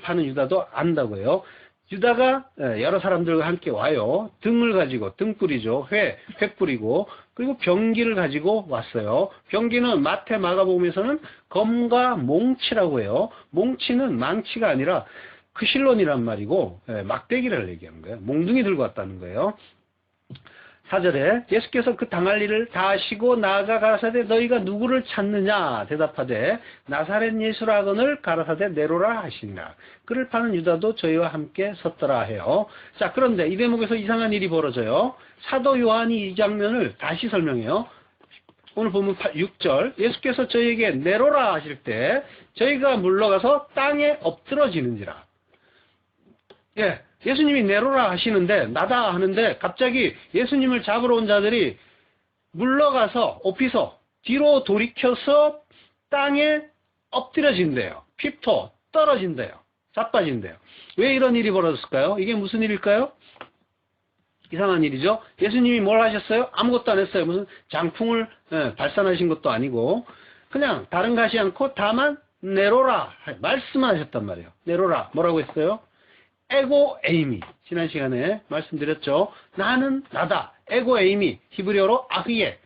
파는 유다도 안다고요. 유다가 여러 사람들과 함께 와요. 등을 가지고, 등불이죠. 회 뿌리고, 그리고 병기를 가지고 왔어요. 병기는 마태 마가복음에서는 검과 몽치라고 해요. 몽치는 망치가 아니라 크실론이란 말이고, 막대기를 얘기하는 거예요. 몽둥이 들고 왔다는 거예요. 4절에 예수께서 그 당할 일을 다 하시고 나아가 가라사대 너희가 누구를 찾느냐 대답하되 나사렛 예수라 하거늘 가라사대 네로라 하시니라. 그를 파는 유다도 저희와 함께 섰더라 해요. 자, 그런데 이 대목에서 이상한 일이 벌어져요. 사도 요한이 이 장면을 다시 설명해요. 오늘 보면 6절 예수께서 저희에게 네로라 하실 때 저희가 물러가서 땅에 엎드러지는지라. 예수님이 내로라 하시는데 나다 하는데 갑자기 예수님을 잡으러 온 자들이 물러가서 오피서 뒤로 돌이켜서 땅에 엎드려진대요. 핍토 떨어진대요. 자빠진대요. 왜 이런 일이 벌어졌을까요? 이게 무슨 일일까요? 이상한 일이죠. 예수님이 뭘 하셨어요? 아무것도 안 했어요. 무슨 장풍을 발산하신 것도 아니고 그냥 다른 가시 않고 다만 내로라 말씀하셨단 말이에요. 내로라 뭐라고 했어요? 에고 에이미 지난 시간에 말씀드렸죠. 나는 나다. 에고 에이미 히브리어로 아흐예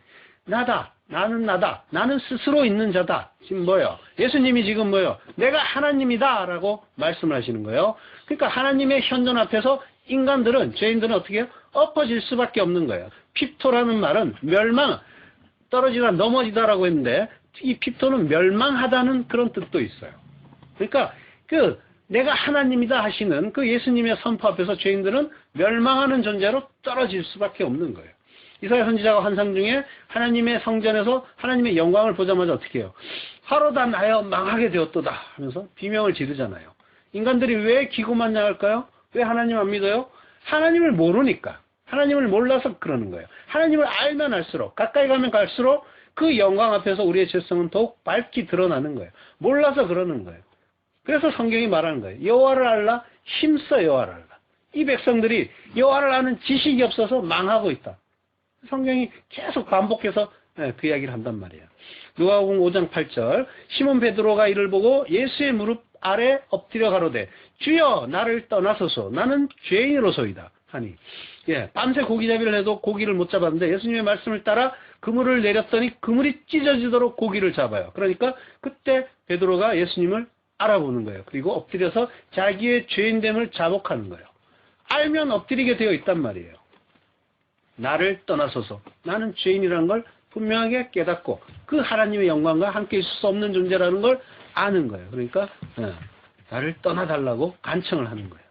나다. 나는 나다. 나는 스스로 있는 자다. 지금 뭐예요? 예수님이 지금 뭐예요? 내가 하나님이다 라고 말씀을 하시는 거예요. 그러니까 하나님의 현존 앞에서 인간들은 죄인들은 어떻게 해요? 엎어질 수밖에 없는 거예요. 핍토라는 말은 멸망 떨어지다 넘어지다라고 했는데 이 핍토는 멸망하다는 그런 뜻도 있어요. 그러니까 내가 하나님이다 하시는 그 예수님의 선포 앞에서 죄인들은 멸망하는 존재로 떨어질 수밖에 없는 거예요. 이사야 선지자가 환상 중에 하나님의 성전에서 하나님의 영광을 보자마자 어떻게 해요? 화로다 나여 망하게 되었도다 하면서 비명을 지르잖아요. 인간들이 왜 기고만장할까요? 왜 하나님 안 믿어요? 하나님을 모르니까. 하나님을 몰라서 그러는 거예요. 하나님을 알면 알수록 가까이 가면 갈수록 그 영광 앞에서 우리의 죄성은 더욱 밝게 드러나는 거예요. 몰라서 그러는 거예요. 그래서 성경이 말하는 거예요. 여호와를 알라 힘써 여호와를 알라. 이 백성들이 여호와를 아는 지식이 없어서 망하고 있다. 성경이 계속 반복해서 그 이야기를 한단 말이에요. 누가복음 5장 8절 시몬 베드로가 이를 보고 예수의 무릎 아래 엎드려 가로되 주여 나를 떠나소서 나는 죄인으로소이다 하니 밤새 고기잡이를 해도 고기를 못 잡았는데 예수님의 말씀을 따라 그물을 내렸더니 그물이 찢어지도록 고기를 잡아요. 그러니까 그때 베드로가 예수님을 알아보는 거예요. 그리고 엎드려서 자기의 죄인됨을 자복하는 거예요. 알면 엎드리게 되어 있단 말이에요. 나를 떠나소서 나는 죄인이라는 걸 분명하게 깨닫고 그 하나님의 영광과 함께 있을 수 없는 존재라는 걸 아는 거예요. 그러니까 나를 떠나달라고 간청을 하는 거예요.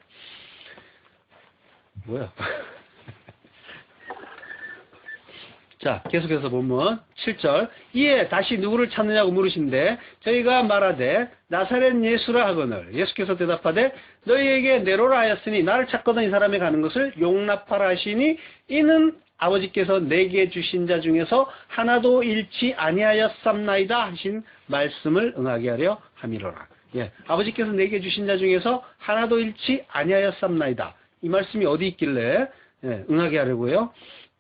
뭐야? 자, 계속해서 보면 7절 이에 다시 누구를 찾느냐고 물으신데 저희가 말하되 나사렛 예수라 하거늘 예수께서 대답하되 너희에게 내로라 하였으니 나를 찾거든 이 사람이 가는 것을 용납하라 하시니 이는 아버지께서 내게 주신 자 중에서 하나도 잃지 아니하였삼나이다 하신 말씀을 응하게 하려 함이로라. 아버지께서 내게 주신 자 중에서 하나도 잃지 아니하였삼나이다. 이 말씀이 어디 있길래 응하게 하려고요?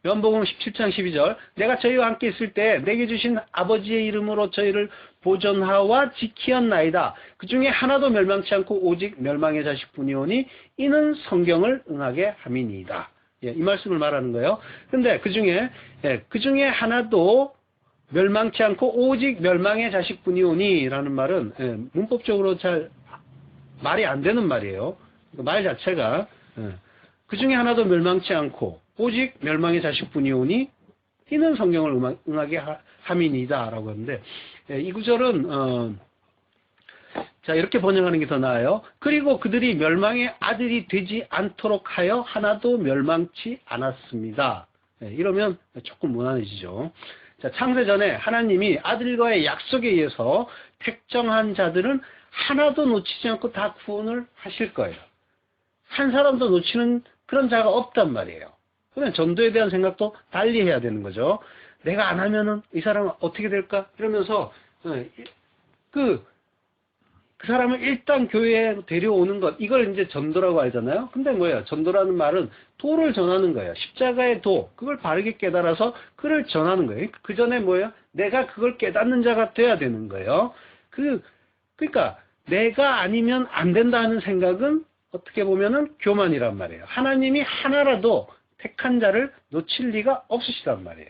요한복음 17장 12절 내가 저희와 함께 있을 때 내게 주신 아버지의 이름으로 저희를 보존하와 지키었나이다. 그 중에 하나도 멸망치 않고 오직 멸망의 자식뿐이오니 이는 성경을 응하게 함이니이다. 이 말씀을 말하는 거예요. 근데 그 중에 하나도 멸망치 않고 오직 멸망의 자식뿐이오니 라는 말은 문법적으로 잘 말이 안 되는 말이에요. 말 자체가 그 중에 하나도 멸망치 않고 오직 멸망의 자식뿐이오니 이는 성경을 응하게 함이니이다 라고 하는데 이 구절은 자 이렇게 번역하는 게 더 나아요. 그리고 그들이 멸망의 아들이 되지 않도록 하여 하나도 멸망치 않았습니다. 이러면 조금 무난해지죠. 자, 창세전에 하나님이 아들과의 약속에 의해서 택정한 자들은 하나도 놓치지 않고 다 구원을 하실 거예요. 한 사람도 놓치는 그런 자가 없단 말이에요. 그러면 전도에 대한 생각도 달리 해야 되는 거죠. 내가 안 하면은 이 사람은 어떻게 될까? 이러면서 그 사람을 일단 교회에 데려오는 것, 이걸 이제 전도라고 하잖아요. 근데 뭐예요? 전도라는 말은 도를 전하는 거예요. 십자가의 도, 그걸 바르게 깨달아서 그를 전하는 거예요. 그 전에 뭐예요? 내가 그걸 깨닫는 자가 돼야 되는 거예요. 그러니까 내가 아니면 안 된다 하는 생각은 어떻게 보면은 교만이란 말이에요. 하나님이 하나라도 택한 자를 놓칠 리가 없으시단 말이에요.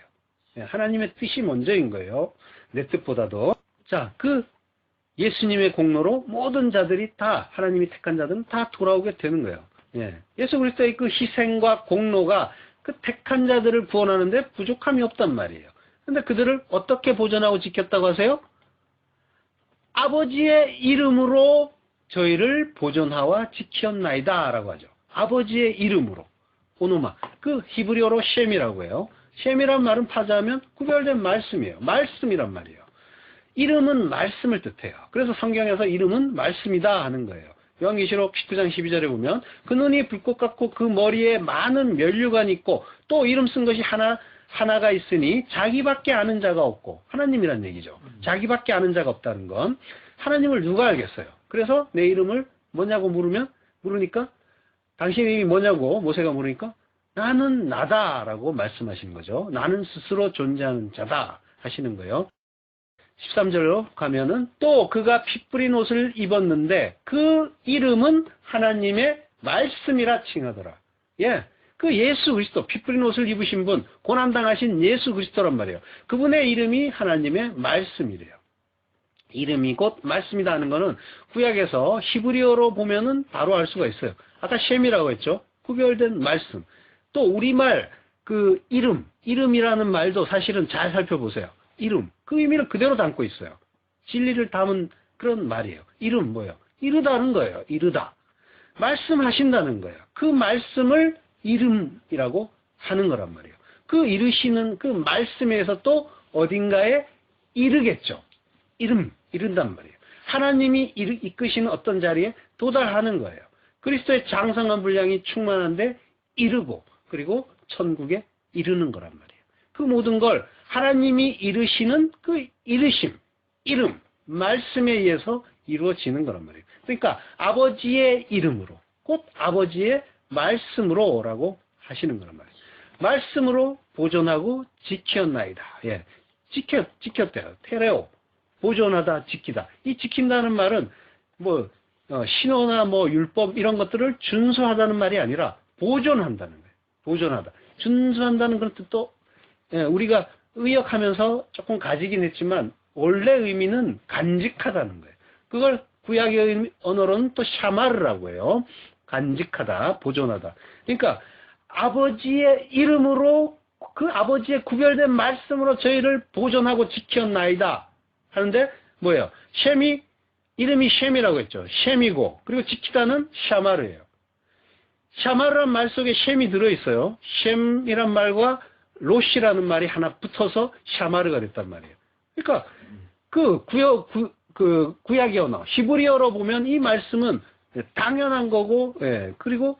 하나님의 뜻이 먼저인 거예요. 내 뜻보다도. 자, 그 예수님의 공로로 모든 자들이 다, 하나님이 택한 자들은 다 돌아오게 되는 거예요. 예수 그리스도의 그 희생과 공로가 그 택한 자들을 구원하는데 부족함이 없단 말이에요. 근데 그들을 어떻게 보존하고 지켰다고 하세요? 아버지의 이름으로 저희를 보존하와 지켰나이다 라고 하죠. 아버지의 이름으로. 오노마. 그 히브리어로 셈이라고 해요. 셈이란 말은 파자하면 구별된 말씀이에요. 말씀이란 말이에요. 이름은 말씀을 뜻해요. 그래서 성경에서 이름은 말씀이다 하는 거예요. 요한계시록 19장 12절에 보면 그 눈이 불꽃 같고 그 머리에 많은 면류관이 있고 또 이름 쓴 것이 하나가 있으니 자기밖에 아는 자가 없고, 하나님이란 얘기죠. 자기밖에 아는 자가 없다는 건 하나님을 누가 알겠어요. 그래서 내 이름을 뭐냐고 물으니까 당신 이름이 뭐냐고 모세가 물으니까 나는 나다라고 말씀하신 거죠. 나는 스스로 존재하는 자다 하시는 거예요. 13절로 가면은 또 그가 피 뿌린 옷을 입었는데 그 이름은 하나님의 말씀이라 칭하더라. 그 예수 그리스도, 피 뿌린 옷을 입으신 분, 고난당하신 예수 그리스도란 말이에요. 그분의 이름이 하나님의 말씀이래요. 이름이 곧 말씀이다 하는 거는 구약에서 히브리어로 보면은 바로 알 수가 있어요. 아까 셈이라고 했죠. 구별된 말씀. 또 우리말 그 이름이라는 말도 사실은 잘 살펴보세요. 이름. 그 의미를 그대로 담고 있어요. 진리를 담은 그런 말이에요. 이름 뭐예요? 이르다는 거예요. 이르다. 말씀하신다는 거예요. 그 말씀을 이름이라고 하는 거란 말이에요. 그 이르시는 그 말씀에서 또 어딘가에 이르겠죠. 이른단 말이에요. 하나님이 이끄시는 어떤 자리에 도달하는 거예요. 그리스도의 장성한 분량이 충만한데 이르고, 그리고 천국에 이르는 거란 말이에요. 그 모든 걸 하나님이 이르시는 그 이름, 말씀에 의해서 이루어지는 거란 말이에요. 그러니까 아버지의 이름으로, 곧 아버지의 말씀으로라고 하시는 거란 말이에요. 말씀으로 보존하고 지켰나이다. 지켰대요. 테레오. 보존하다, 지키다. 이 지킨다는 말은 신호나 율법 이런 것들을 준수하다는 말이 아니라 보존한다는 거예요. 보존하다. 준수한다는 그런 뜻도 우리가 의역하면서 조금 가지긴 했지만 원래 의미는 간직하다는 거예요. 그걸 구약의 언어로는 또 샤마르라고 해요. 간직하다, 보존하다. 그러니까 아버지의 이름으로 그 아버지의 구별된 말씀으로 저희를 보존하고 지켰나이다 하는데 뭐예요? 이름이 셈이라고 했죠. 셈이고, 그리고 지키다는 샤마르예요. 샤마르란 말 속에 셈이 들어있어요. 셈이란 말과 로시라는 말이 하나 붙어서 샤마르가 됐단 말이에요. 그러니까 그 구약의 언어, 히브리어로 보면 이 말씀은 당연한 거고, 그리고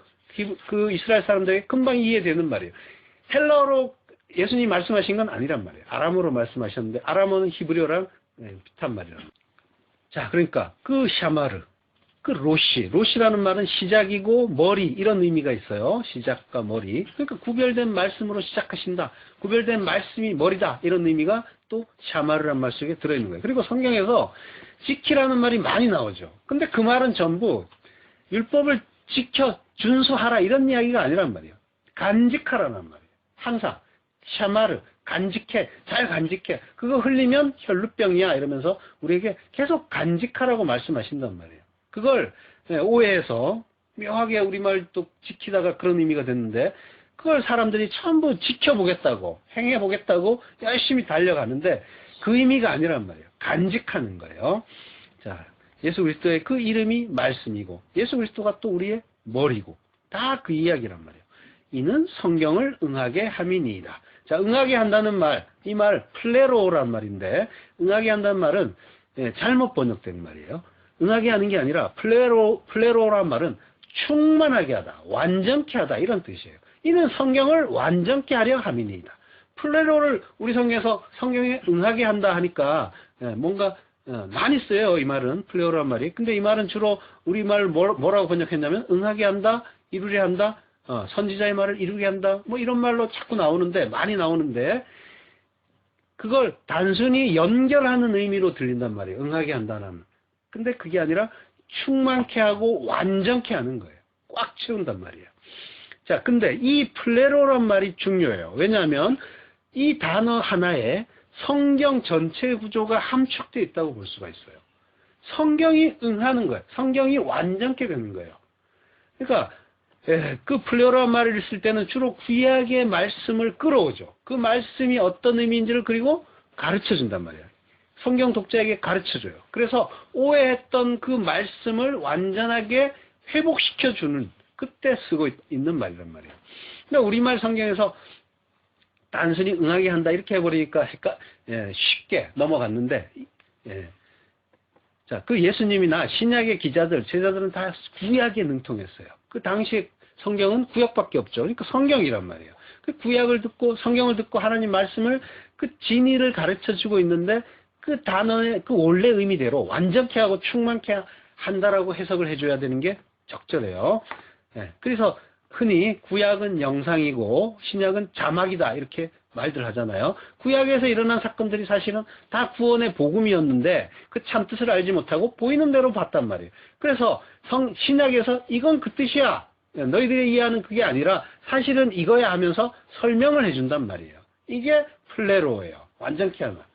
그 이스라엘 사람들에게 금방 이해되는 말이에요. 헬라어로 예수님이 말씀하신 건 아니란 말이에요. 아람어로 말씀하셨는데 아람어는 히브리어랑 비슷한 말이란 말이에요. 자, 그러니까 그 샤마르, 그 로시라는 말은 시작이고 머리 이런 의미가 있어요. 시작과 머리. 그러니까 구별된 말씀으로 시작하신다. 구별된 말씀이 머리다. 이런 의미가 또 샤마르란 말 속에 들어있는 거예요. 그리고 성경에서 지키라는 말이 많이 나오죠. 근데 그 말은 전부 율법을 지켜 준수하라 이런 이야기가 아니란 말이에요. 간직하라는 말이에요. 항상 샤마르, 간직해, 잘 간직해. 그거 흘리면 혈루병이야 이러면서 우리에게 계속 간직하라고 말씀하신단 말이에요. 그걸 오해해서 묘하게 우리말도 지키다가 그런 의미가 됐는데 그걸 사람들이 전부 지켜보겠다고 행해보겠다고 열심히 달려가는데 그 의미가 아니란 말이에요. 간직하는 거예요. 자, 예수 그리스도의 그 이름이 말씀이고 예수 그리스도가 또 우리의 머리고 다 그 이야기란 말이에요. 이는 성경을 응하게 함이니이다. 자, 응하게 한다는 말, 이 말 플레로란 말인데 응하게 한다는 말은 잘못 번역된 말이에요. 응하게 하는 게 아니라 플레로란 말은 충만하게 하다, 완전케 하다 이런 뜻이에요. 이는 성경을 완전케 하려 함이니이다. 플레로를 우리 성경에 응하게 한다 하니까 뭔가 많이 써요. 이 말은 플레로란 말이. 근데 이 말은 주로 우리말 뭐라고 번역했냐면 응하게 한다, 이루게 한다, 선지자의 말을 이루게 한다 뭐 이런 말로 자꾸 나오는데 많이 나오는데 그걸 단순히 연결하는 의미로 들린단 말이에요. 응하게 한다는. 근데 그게 아니라 충만케 하고 완전케 하는 거예요. 꽉 채운단 말이에요. 자, 근데 이 플레로란 말이 중요해요. 왜냐하면 이 단어 하나에 성경 전체의 구조가 함축되어 있다고 볼 수가 있어요. 성경이 응하는 거예요. 성경이 완전케 되는 거예요. 그러니까 그 플레로란 말을 쓸 때는 주로 구약의 말씀을 끌어오죠. 그 말씀이 어떤 의미인지를 그리고 가르쳐준단 말이에요. 성경 독자에게 가르쳐줘요. 그래서 오해했던 그 말씀을 완전하게 회복시켜주는, 그때 쓰고 있는 말이란 말이에요. 근데 우리말 성경에서 단순히 응하게 한다 이렇게 해버리니까 쉽게 넘어갔는데, 자, 그 예수님이나 신약의 기자들, 제자들은 다 구약에 능통했어요. 그 당시에 성경은 구약밖에 없죠. 그러니까 성경이란 말이에요. 그 구약을 듣고 성경을 듣고 하나님 말씀을 그 진리를 가르쳐주고 있는데 그 단어의 그 원래 의미대로 완전케 하고 충만케 한다라고 해석을 해줘야 되는 게 적절해요. 그래서 흔히 구약은 영상이고 신약은 자막이다 이렇게 말들 하잖아요. 구약에서 일어난 사건들이 사실은 다 구원의 복음이었는데 그 참뜻을 알지 못하고 보이는 대로 봤단 말이에요. 그래서 신약에서 이건 그 뜻이야, 너희들이 이해하는 그게 아니라 사실은 이거야 하면서 설명을 해준단 말이에요. 이게 플레로예요. 완전케 하나.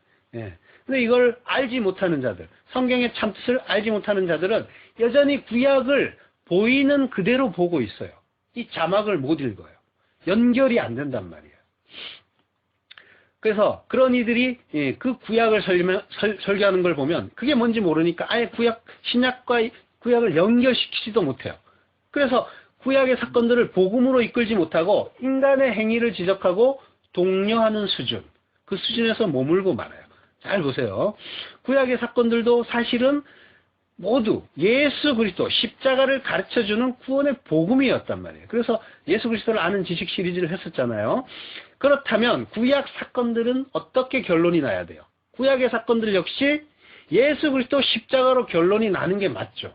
근데 이걸 알지 못하는 자들, 성경의 참뜻을 알지 못하는 자들은 여전히 구약을 보이는 그대로 보고 있어요. 이 자막을 못 읽어요. 연결이 안 된단 말이에요. 그래서 그런 이들이 그 구약을 설교하는 걸 보면 그게 뭔지 모르니까 아예 신약과 구약을 연결시키지도 못해요. 그래서 구약의 사건들을 복음으로 이끌지 못하고 인간의 행위를 지적하고 독려하는 수준, 그 수준에서 머물고 말아요. 잘 보세요. 구약의 사건들도 사실은 모두 예수 그리스도 십자가를 가르쳐주는 구원의 복음이었단 말이에요. 그래서 예수 그리스도를 아는 지식 시리즈를 했었잖아요. 그렇다면 구약 사건들은 어떻게 결론이 나야 돼요? 구약의 사건들 역시 예수 그리스도 십자가로 결론이 나는 게 맞죠.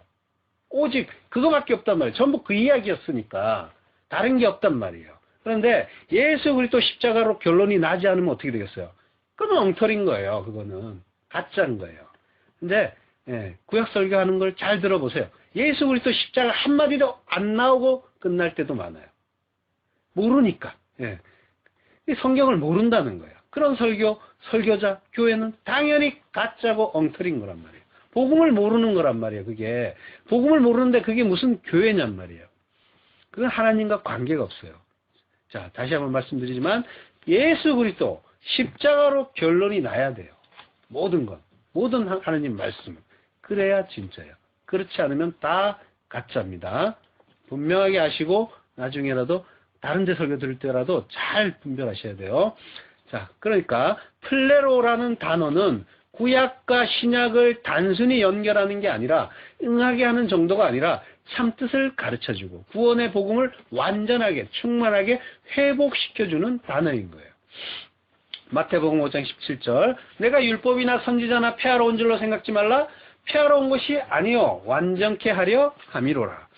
오직 그거밖에 없단 말이에요. 전부 그 이야기였으니까 다른 게 없단 말이에요. 그런데 예수 그리스도 십자가로 결론이 나지 않으면 어떻게 되겠어요? 그건 엉터리인 거예요. 그거는 가짜인 거예요. 근데 구약 설교하는 걸 잘 들어보세요. 예수 그리스도 십자가 한마디도 안 나오고 끝날 때도 많아요. 모르니까. 성경을 모른다는 거예요. 그런 설교자, 교회는 당연히 가짜고 엉터리인 거란 말이에요. 복음을 모르는 거란 말이에요. 그게 복음을 모르는데 그게 무슨 교회냔 말이에요. 그건 하나님과 관계가 없어요. 자, 다시 한번 말씀드리지만 예수 그리스도 십자가로 결론이 나야 돼요. 모든 건, 모든 하나님 말씀은. 그래야 진짜예요. 그렇지 않으면 다 가짜입니다. 분명하게 아시고 나중에라도 다른 데 설교 들을 때라도 잘 분별하셔야 돼요. 자, 그러니까 플레로라는 단어는 구약과 신약을 단순히 연결하는 게 아니라 응하게 하는 정도가 아니라 참뜻을 가르쳐주고 구원의 복음을 완전하게 충만하게 회복시켜주는 단어인 거예요. 마태복음 5장 17절, 내가 율법이나 선지자나 폐하러 온 줄로 생각지 말라. 폐하러 온 것이 아니요 완전케 하려 함이로라.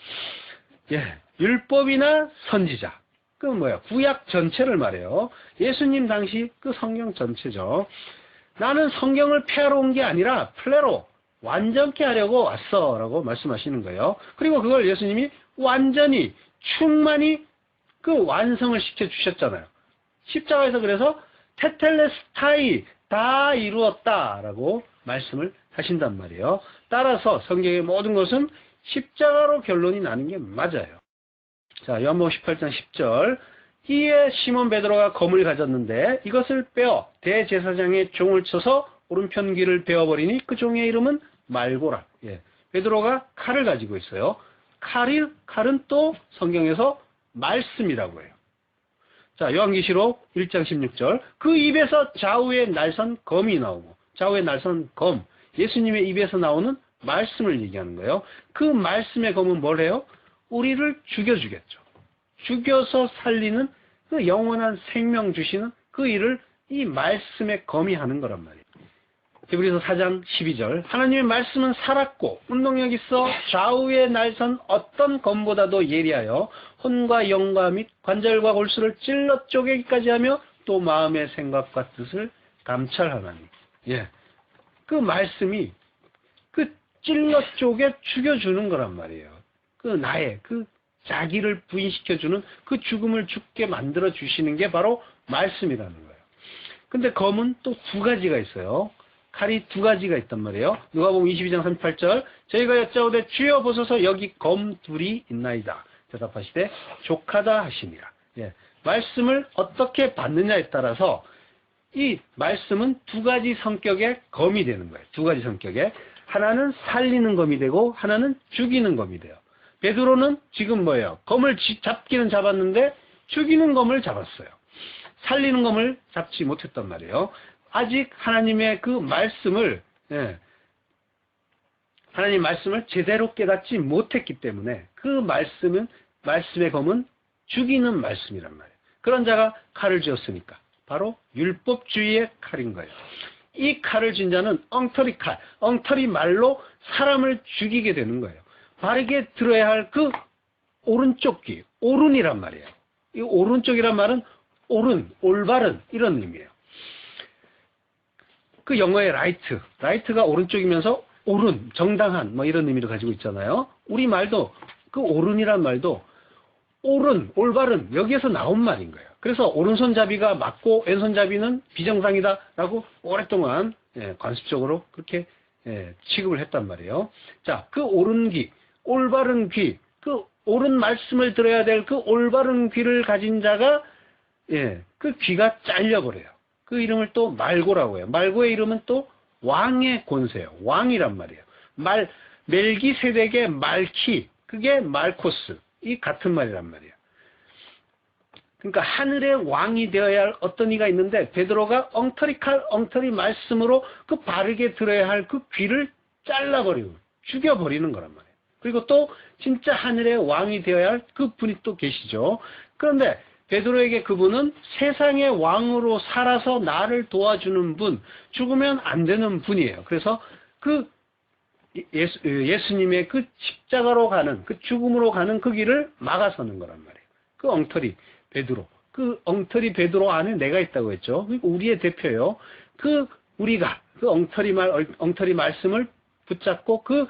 율법이나 선지자, 그건 뭐야? 구약 전체를 말해요. 예수님 당시 그 성경 전체죠. 나는 성경을 폐하러 온 게 아니라 플레로, 완전케 하려고 왔어 라고 말씀하시는 거예요. 그리고 그걸 예수님이 완전히 충만히 그 완성을 시켜주셨잖아요. 십자가에서 그래서 테텔레스타이, 다 이루었다라고 말씀을 하신단 말이에요. 따라서 성경의 모든 것은 십자가로 결론이 나는 게 맞아요. 자, 요한복음 18장 10절, 이에 시몬 베드로가 검을 가졌는데 이것을 빼어 대제사장의 종을 쳐서 오른편 귀를 베어버리니 그 종의 이름은 말고라. 베드로가 칼을 가지고 있어요. 칼은 또 성경에서 말씀이라고 해요. 자, 요한계시록 1장 16절, 그 입에서 좌우에 날선 검이 나오고, 좌우에 날선 검, 예수님의 입에서 나오는 말씀을 얘기하는 거예요. 그 말씀의 검은 뭘 해요? 우리를 죽여주겠죠. 죽여서 살리는 그 영원한 생명 주시는 그 일을 이 말씀의 검이 하는 거란 말이에요. 히브리서 4장 12절, 하나님의 말씀은 살았고 운동력 있어 좌우에 날선 어떤 검보다도 예리하여 혼과 영과 및 관절과 골수를 찔러 쪼개기까지 하며 또 마음의 생각과 뜻을 감찰하나니. 그 말씀이 그 찔러 쪼개 죽여주는 거란 말이에요. 그 나의 그 자기를 부인시켜주는 그 죽음을 죽게 만들어 주시는 게 바로 말씀이라는 거예요. 근데 검은 또 두 가지가 있어요. 칼이 두 가지가 있단 말이에요. 누가복음 22장 38절 저희가 여짜오되 주여 보소서 여기 검 둘이 있나이다. 대답하시되 족하다 하시니라. 예, 말씀을 어떻게 받느냐에 따라서 이 말씀은 두 가지 성격의 검이 되는 거예요. 두 가지 성격의. 하나는 살리는 검이 되고 하나는 죽이는 검이 돼요. 베드로는 지금 뭐예요? 검을 잡기는 잡았는데 죽이는 검을 잡았어요. 살리는 검을 잡지 못했단 말이에요. 아직 하나님의 그 말씀을 하나님 말씀을 제대로 깨닫지 못했기 때문에 그 말씀의 검은 죽이는 말씀이란 말이에요. 그런 자가 칼을 쥐었으니까 바로 율법주의의 칼인 거예요. 이 칼을 쥔 자는 엉터리 칼, 엉터리 말로 사람을 죽이게 되는 거예요. 바르게 들어야 할 그 오른쪽 귀, 오른이란 말이에요. 이 오른쪽이란 말은 옳은, 올바른 이런 의미예요. 그 영어의 라이트가 오른쪽이면서 옳은, 정당한 뭐 이런 의미를 가지고 있잖아요. 우리 말도 그 옳은이란 말도 옳은, 올바른 여기에서 나온 말인 거예요. 그래서 오른손잡이가 맞고 왼손잡이는 비정상이다라고 오랫동안 관습적으로 그렇게 취급을 했단 말이에요. 자, 그 옳은 귀, 올바른 귀, 그 옳은 말씀을 들어야 될 그 올바른 귀를 가진 자가 그 귀가 잘려버려요. 그 이름을 또 말고라고 해요. 말고의 이름은 또 왕의 권세예요. 왕이란 말이에요. 멜기세덱의 말키, 그게 말코스, 이 같은 말이란 말이에요. 그러니까 하늘의 왕이 되어야 할 어떤 이가 있는데 베드로가 엉터리 칼, 엉터리 말씀으로 그 바르게 들어야 할 그 귀를 잘라버리고 죽여버리는 거란 말이에요. 그리고 또 진짜 하늘의 왕이 되어야 할 그 분이 또 계시죠. 그런데 베드로에게 그분은 세상의 왕으로 살아서 나를 도와주는 분, 죽으면 안 되는 분이에요. 그래서 그 예수님의 그 십자가로 가는, 그 죽음으로 가는 그 길을 막아서는 거란 말이에요. 그 엉터리 베드로, 그 엉터리 베드로 안에 내가 있다고 했죠. 그러니까 우리의 대표요. 우리가 그 엉터리 말씀을 붙잡고 그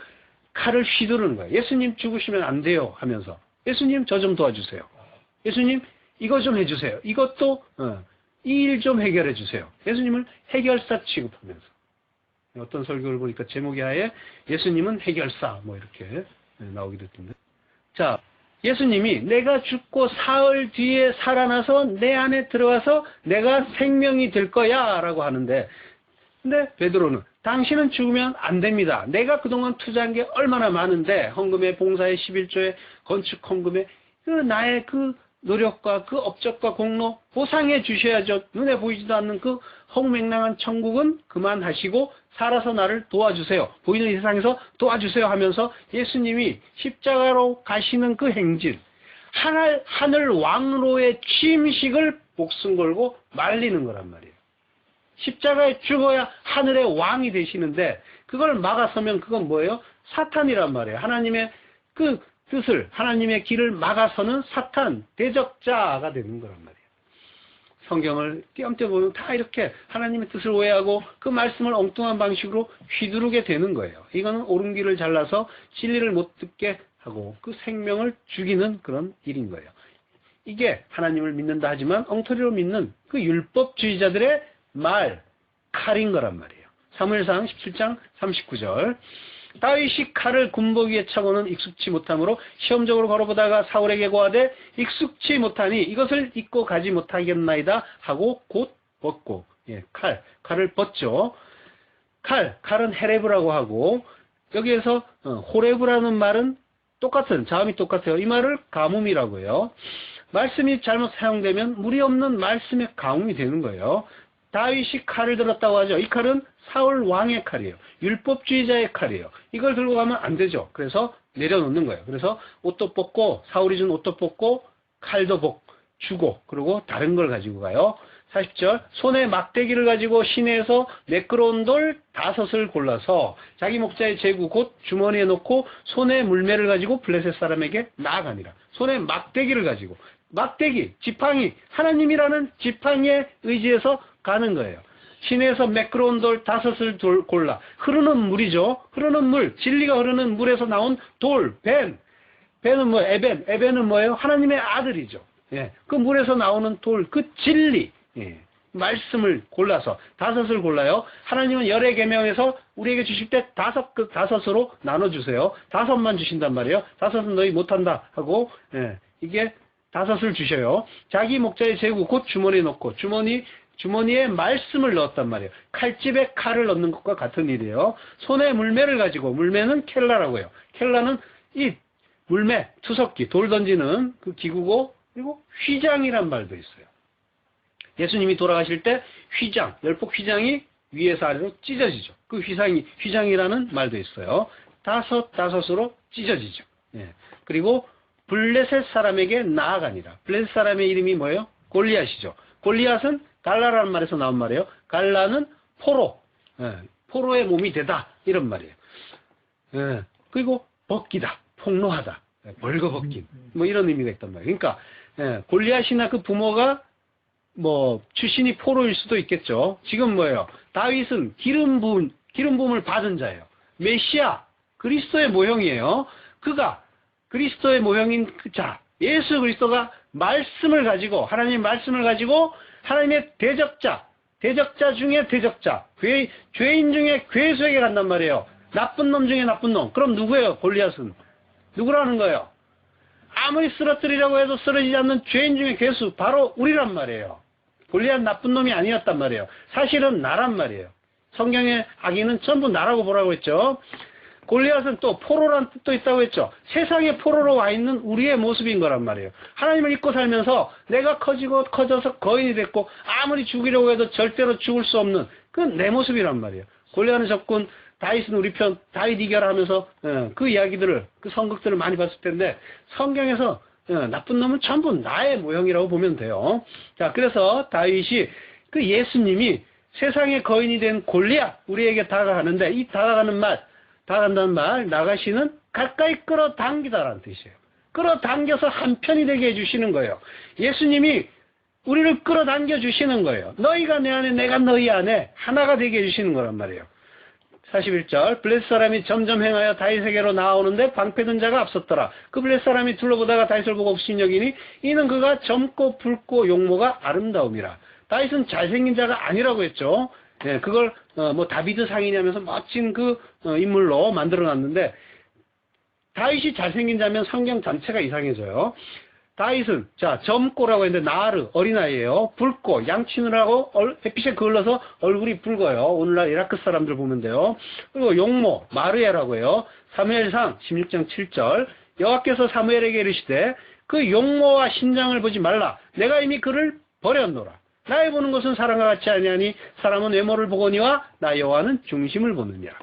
칼을 휘두르는 거예요. 예수님 죽으시면 안 돼요 하면서, 예수님 저 좀 도와주세요. 예수님 이거 좀 해주세요. 이것도 이 일 좀 해결해 주세요. 예수님을 해결사 취급하면서. 어떤 설교를 보니까 제목이 아예 예수님은 해결사 뭐 이렇게 나오기도 했던데. 자, 예수님이 내가 죽고 사흘 뒤에 살아나서 내 안에 들어와서 내가 생명이 될 거야 라고 하는데, 근데 베드로는 당신은 죽으면 안 됩니다. 내가 그동안 투자한 게 얼마나 많은데, 헌금에, 봉사에, 11조에, 건축 헌금에 그 나의 그 노력과 그 업적과 공로 보상해 주셔야죠. 눈에 보이지도 않는 그 허무맹랑한 천국은 그만하시고 살아서 나를 도와주세요. 보이는 이 세상에서 도와주세요 하면서 예수님이 십자가로 가시는 그 행진, 하늘 왕으로의 취임식을 목숨 걸고 말리는 거란 말이에요. 십자가에 죽어야 하늘의 왕이 되시는데 그걸 막아서면 그건 뭐예요? 사탄이란 말이에요. 하나님의 그 뜻을, 하나님의 길을 막아서는 사탄, 대적자가 되는 거란 말이에요. 성경을 띄엄띄엄 보면 다 이렇게 하나님의 뜻을 오해하고 그 말씀을 엉뚱한 방식으로 휘두르게 되는 거예요. 이거는 옳은 길을 잘라서 진리를 못 듣게 하고 그 생명을 죽이는 그런 일인 거예요. 이게 하나님을 믿는다 하지만 엉터리로 믿는 그 율법주의자들의 칼인 거란 말이에요. 사무엘상 17장 39절. 다윗이 칼을 군복 위에 차고는 익숙치 못함으로 시험적으로 걸어보다가 사울에게 고하되 익숙치 못하니 이것을 입고 가지 못하겠나이다 하고 곧 벗고, 칼을 벗죠. 칼은 헤레브라고 하고, 여기에서 호레브라는 말은 자음이 똑같아요. 이 말을 가뭄이라고 해요. 말씀이 잘못 사용되면 무리 없는 말씀의 가뭄이 되는 거예요. 다윗이 칼을 들었다고 하죠. 이 칼은 사울 왕의 칼이에요. 율법주의자의 칼이에요. 이걸 들고 가면 안 되죠. 그래서 내려놓는 거예요. 그래서 옷도 벗고, 사울이 준 옷도 벗고, 칼도 주고, 그리고 다른 걸 가지고 가요. 40절, 손에 막대기를 가지고 시내에서 매끄러운 돌 5을 골라서 자기 목자의 제구 곧 주머니에 넣고 손에 물매를 가지고 블레셋 사람에게 나아가니라. 손에 막대기를 가지고, 막대기, 지팡이, 하나님이라는 지팡이에 의지해서 가는 거예요. 시내에서 매끄러운 돌 5을 골라. 흐르는 물이죠. 흐르는 물, 진리가 흐르는 물에서 나온 돌, 벤. 벤은 뭐, 에벤은 뭐예요? 하나님의 아들이죠. 예, 그 물에서 나오는 돌, 그 진리. 예, 말씀을 골라서 5을 골라요. 하나님은 열의 계명에서 우리에게 주실 때 5으로 나눠주세요. 5만 주신단 말이에요. 5은 너희 못한다 하고, 예, 이게 5을 주셔요. 자기 목자의 제구 곧 주머니에 넣고 주머니에 말씀을 넣었단 말이에요. 칼집에 칼을 넣는 것과 같은 일이에요. 손에 물매를 가지고, 물매는 켈라라고요. 켈라는 이 물매, 투석기, 돌 던지는 그 기구고, 그리고 휘장이란 말도 있어요. 예수님이 돌아가실 때 휘장, 열폭 휘장이 위에서 아래로 찢어지죠. 그 휘장이라는 말도 있어요. 5으로 찢어지죠. 예. 그리고 블레셋 사람에게 나아가니라. 블레셋 사람의 이름이 뭐예요? 골리앗이죠. 골리앗은 갈라라는 말에서 나온 말이에요. 갈라는 포로, 예. 포로의 몸이 되다 이런 말이에요. 예. 그리고 벗기다, 폭로하다, 벌거벗긴 뭐 이런 의미가 있단 말이에요. 그러니까 예. 골리앗이나 그 부모가 뭐 출신이 포로일 수도 있겠죠. 지금 뭐예요? 다윗은 기름 부음을 받은 자예요. 메시아, 그리스도의 모형이에요. 그가 그리스도의 모형인 그 자, 예수 그리스도가 말씀을 가지고, 하나님의 말씀을 가지고 하나님의 대적자 중에 대적자, 죄인 중에 괴수에게 간단 말이에요. 나쁜 놈 중에 나쁜 놈. 그럼 누구예요? 골리앗은 누구라는 거예요? 아무리 쓰러뜨리려고 해도 쓰러지지 않는 죄인 중에 괴수, 바로 우리란 말이에요. 골리앗 나쁜 놈이 아니었단 말이에요. 사실은 나란 말이에요. 성경의 악인은 전부 나라고 보라고 했죠. 골리앗은 또 포로란 뜻도 있다고 했죠. 세상의 포로로 와 있는 우리의 모습인 거란 말이에요. 하나님을 믿고 살면서 내가 커져서 거인이 됐고 아무리 죽이려고 해도 절대로 죽을 수 없는 그 내 모습이란 말이에요. 골리앗은 적군, 다윗은 우리 편, 다윗 이겨라하면서 그 이야기들을, 그 선극들을 많이 봤을 텐데 성경에서 나쁜 놈은 전부 나의 모형이라고 보면 돼요. 자, 그래서 다윗이 그 예수님이 세상의 거인이 된 골리앗, 우리에게 다가가는데 이 다가간다는 말, 나가시는 가까이 끌어당기다라는 뜻이에요. 끌어당겨서 한편이 되게 해주시는 거예요. 예수님이 우리를 끌어당겨 주시는 거예요. 너희가 내 안에, 내가 너희 안에 하나가 되게 해주시는 거란 말이에요. 41절, 블레셋 사람이 점점 행하여 다윗에게로 나오는데 방패든 자가 앞섰더라. 그 블레셋 사람이 둘러보다가 다윗을 보고 업신여기니 이는 그가 젊고 붉고 용모가 아름다움이라. 다윗은 잘생긴 자가 아니라고 했죠. 예, 그걸 뭐 다비드 상이냐면서 멋진 그 인물로 만들어놨는데 다윗이 잘생긴 자면 성경 전체가 이상해져요. 다윗은 자 젊고라고 했는데 나르 어린아이예요. 붉고 양치느라고 햇빛에 그을러서 얼굴이 붉어요. 오늘날 이라크 사람들 보면 돼요. 그리고 용모 마르에라고 해요. 사무엘상 16장 7절 여호와께서 사무엘에게 이르시되 그 용모와 신장을 보지 말라. 내가 이미 그를 버렸노라. 나의 보는 것은 사람과 같이 아니하니 사람은 외모를 보거니와 나 여호와는 중심을 보느니라.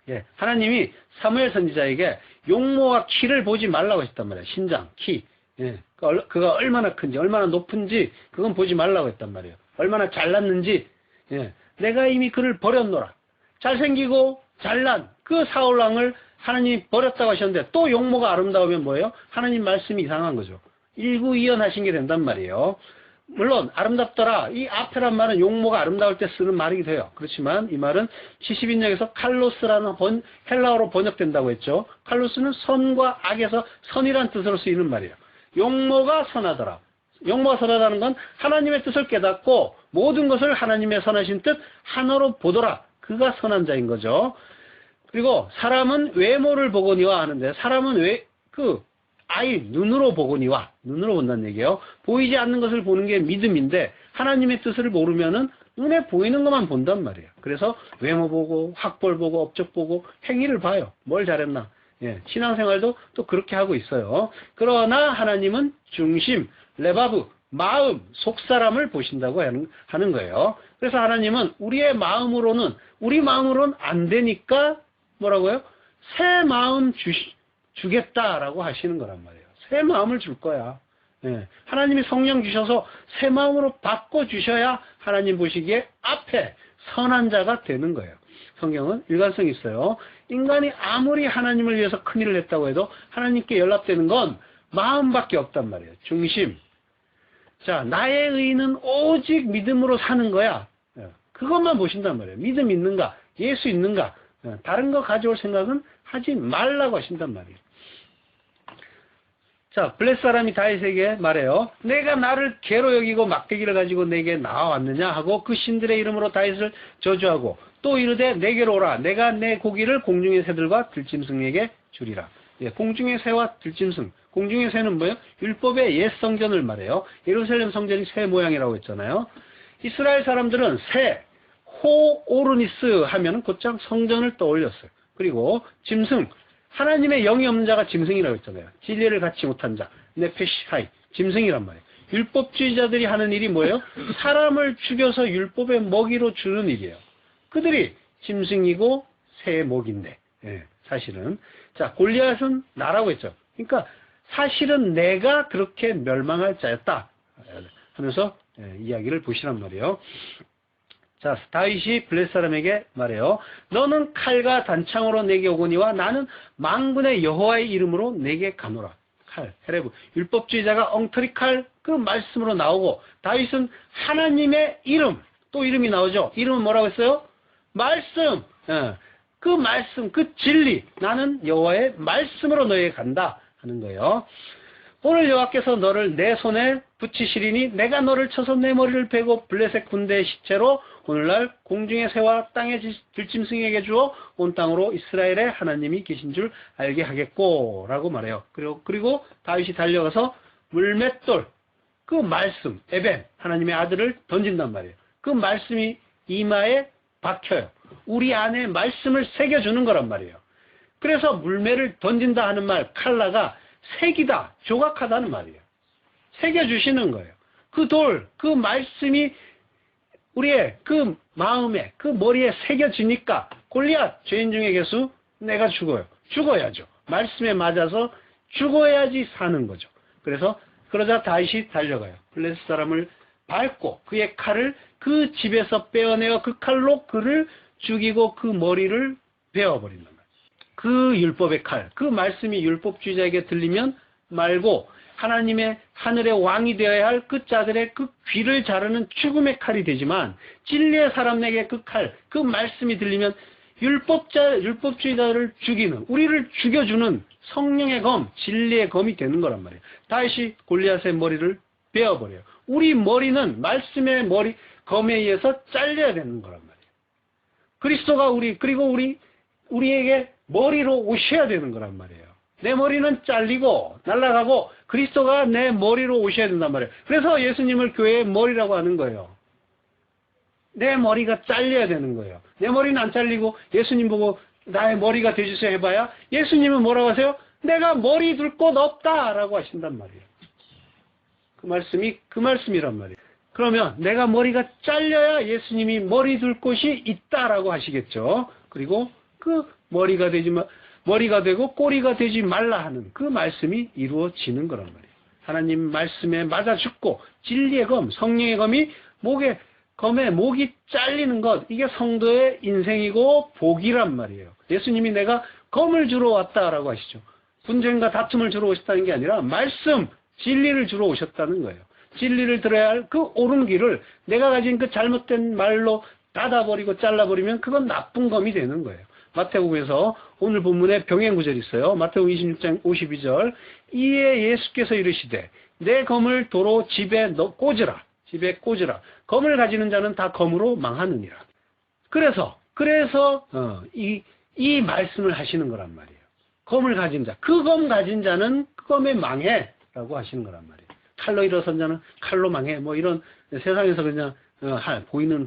예, 하나님이 사무엘 선지자에게 용모와 키를 보지 말라고 했단 말이에요. 신장, 키. 예, 그가 얼마나 큰지, 얼마나 높은지 그건 보지 말라고 했단 말이에요. 얼마나 잘났는지. 예, 내가 이미 그를 버렸노라. 잘생기고 잘난 그 사울왕을 하나님이 버렸다고 하셨는데 또 용모가 아름다우면 뭐예요? 하나님 말씀이 이상한 거죠. 일구이연하신 게 된단 말이에요. 물론 아름답더라. 이 앞에란 말은 용모가 아름다울 때 쓰는 말이기도 해요. 그렇지만 이 말은 70인역에서 칼로스라는 헬라어로 번역된다고 했죠. 칼로스는 선과 악에서 선이란 뜻으로 쓰이는 말이에요. 용모가 선하더라. 용모가 선하다는 건 하나님의 뜻을 깨닫고 모든 것을 하나님의 선하신 뜻 하나로 보더라. 그가 선한 자인 거죠. 그리고 사람은 외모를 보거니와 하는데 사람은 눈으로 보거니와, 눈으로 본다는 얘기예요. 보이지 않는 것을 보는 게 믿음인데 하나님의 뜻을 모르면은 눈에 보이는 것만 본단 말이에요. 그래서 외모 보고 학벌 보고 업적 보고 행위를 봐요. 뭘 잘했나. 예, 신앙생활도 또 그렇게 하고 있어요. 그러나 하나님은 중심, 레바브, 마음, 속사람을 보신다고 하는 거예요. 그래서 하나님은 우리 마음으로는 안 되니까 뭐라고요? 새 마음 주겠다라고 하시는 거란 말이에요. 새 마음을 줄 거야. 예, 하나님이 성령 주셔서 새 마음으로 바꿔주셔야 하나님 보시기에 앞에 선한 자가 되는 거예요. 성경은 일관성이 있어요. 인간이 아무리 하나님을 위해서 큰일을 했다고 해도 하나님께 연락되는 건 마음밖에 없단 말이에요. 중심. 자, 나의 의는 오직 믿음으로 사는 거야. 그것만 보신단 말이에요. 믿음 있는가, 예수 있는가, 다른 거 가져올 생각은 하지 말라고 하신단 말이에요. 자, 블레셋 사람이 다윗에게 말해요. 내가 나를 개로 여기고 막대기를 가지고 내게 나와왔느냐 하고 그 신들의 이름으로 다윗을 저주하고 또 이르되 내게로 오라. 내가 내 고기를 공중의 새들과 들짐승에게 주리라. 예, 공중의 새와 들짐승. 공중의 새는 뭐예요? 율법의 옛 성전을 말해요. 예루살렘 성전이 새 모양이라고 했잖아요. 이스라엘 사람들은 새, 호오르니스 하면은 곧장 성전을 떠올렸어요. 그리고 짐승, 하나님의 영이 없는 자가 짐승이라고 했잖아요. 진리를 갖지 못한 자, 네페시하이, 짐승이란 말이에요. 율법주의자들이 하는 일이 뭐예요? 사람을 죽여서 율법의 먹이로 주는 일이에요. 그들이 짐승이고 새의 목인데, 예, 사실은. 자, 골리앗은 나라고 했죠. 그러니까 사실은 내가 그렇게 멸망할 자였다 하면서 이야기를 보시란 말이에요. 자, 다윗이 블레셋 사람에게 말해요. 너는 칼과 단창으로 내게 오거니와 나는 만군의 여호와의 이름으로 내게 가노라. 칼, 헤레브. 율법주의자가 엉터리 칼, 그 말씀으로 나오고, 다윗은 하나님의 이름, 또 이름이 나오죠. 이름은 뭐라고 했어요? 말씀. 그 말씀, 그 진리. 나는 여호와의 말씀으로 너에게 간다 하는 거예요. 오늘 여호와께서 너를 내 손에 붙이시리니 내가 너를 쳐서 내 머리를 베고 블레셋 군대의 시체로 오늘날 공중의 새와 땅의 들짐승에게 주어 온 땅으로 이스라엘의 하나님이 계신 줄 알게 하겠고 라고 말해요. 그리고 다윗이 달려가서 물맷돌, 그 말씀, 에벤, 하나님의 아들을 던진단 말이에요. 그 말씀이 이마에 박혀요. 우리 안에 말씀을 새겨주는 거란 말이에요. 그래서 물매를 던진다 하는 말, 칼라가 새기다, 조각하다는 말이에요. 새겨주시는 거예요. 그 돌, 그 말씀이 우리의 그 마음에, 그 머리에 새겨지니까 골리앗, 죄인 중에 개수, 내가 죽어요. 죽어야죠. 말씀에 맞아서 죽어야지 사는 거죠. 그러자 다윗이 달려가요. 블레셋 사람을 밟고 그의 칼을 그 집에서 빼어내어 그 칼로 그를 죽이고 그 머리를 베어버린단 말이에요. 그 율법의 칼, 그 말씀이 율법주의자에게 들리면 말고 하나님의 하늘의 왕이 되어야 할 그 자들의 그 귀를 자르는 죽음의 칼이 되지만 진리의 사람에게 그 칼, 그 말씀이 들리면 율법주의자를 죽이는, 우리를 죽여주는 성령의 검, 진리의 검이 되는 거란 말이에요. 다윗이 골리앗의 머리를 베어버려요. 우리 머리는 말씀의 검에 의해서 잘려야 되는 거란 말이에요. 그리스도가 그리고 우리에게 머리로 오셔야 되는 거란 말이에요. 내 머리는 잘리고 날아가고 그리스도가 내 머리로 오셔야 된단 말이에요. 그래서 예수님을 교회의 머리라고 하는 거예요. 내 머리가 잘려야 되는 거예요. 내 머리는 안 잘리고 예수님 보고 나의 머리가 되주세요 해봐야 예수님은 뭐라고 하세요? 내가 머리 둘 곳 없다라고 하신단 말이에요. 그 말씀이란 말이에요. 그러면 내가 머리가 잘려야 예수님이 머리 둘 곳이 있다라고 하시겠죠. 그리고 그 머리가 되고 꼬리가 되지 말라 하는 그 말씀이 이루어지는 거란 말이에요. 하나님 말씀에 맞아 죽고 진리의 검, 성령의 검이 검에 목이 잘리는 것, 이게 성도의 인생이고 복이란 말이에요. 예수님이 내가 검을 주러 왔다라고 하시죠. 분쟁과 다툼을 주러 오셨다는 게 아니라 말씀, 진리를 주러 오셨다는 거예요. 진리를 들어야 할 그 옳은 길을 내가 가진 그 잘못된 말로 닫아버리고 잘라버리면 그건 나쁜 검이 되는 거예요. 마태복음에서 오늘 본문에 병행 구절이 있어요. 마태복음 26장 52절. 이에 예수께서 이르시되 내 검을 도로 집에 꽂으라. 검을 가지는 자는 다 검으로 망하느니라. 그래서 이 말씀을 하시는 거란 말이에요. 검을 가진 자, 그 검 가진 자는 그 검에 망해라고 하시는 거란 말이에요. 칼로 일어선 자는 칼로 망해. 뭐 이런 세상에서 그냥 보이는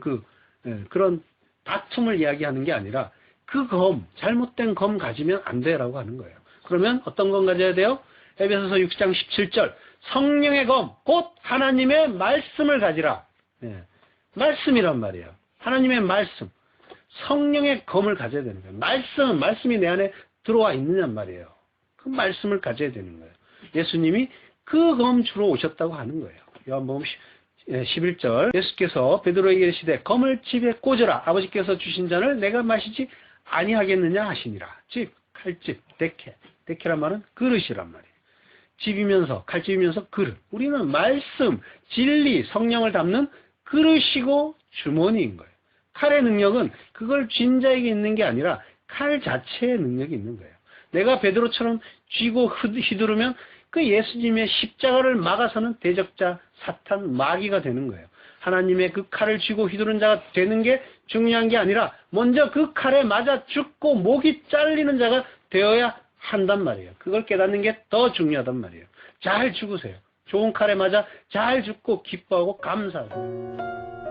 그런 다툼을 이야기하는 게 아니라 그 검, 잘못된 검 가지면 안 돼라고 하는 거예요. 그러면 어떤 검 가져야 돼요? 에베소서 6장 17절. 성령의 검, 곧 하나님의 말씀을 가지라. 말씀이란 말이에요. 하나님의 말씀. 성령의 검을 가져야 되는 거예요. 말씀이 내 안에 들어와 있느냔 말이에요. 그 말씀을 가져야 되는 거예요. 예수님이 그 검 주러 오셨다고 하는 거예요. 요한복음 11절. 예수께서 베드로에게 이르시되 검을 집에 꽂으라. 아버지께서 주신 잔을 내가 마시지 아니하겠느냐 하시니라. 칼집, 데케란 말은 그릇이란 말이에요. 집이면서, 칼집이면서 그릇. 우리는 말씀, 진리, 성령을 담는 그릇이고 주머니인 거예요. 칼의 능력은 그걸 쥔 자에게 있는 게 아니라 칼 자체의 능력이 있는 거예요. 내가 베드로처럼 쥐고 휘두르면 그 예수님의 십자가를 막아서는 대적자, 사탄, 마귀가 되는 거예요. 하나님의 그 칼을 쥐고 휘두른 자가 되는 게 중요한 게 아니라 먼저 그 칼에 맞아 죽고 목이 잘리는 자가 되어야 한단 말이에요. 그걸 깨닫는 게 더 중요하단 말이에요. 잘 죽으세요. 좋은 칼에 맞아 잘 죽고 기뻐하고 감사하고.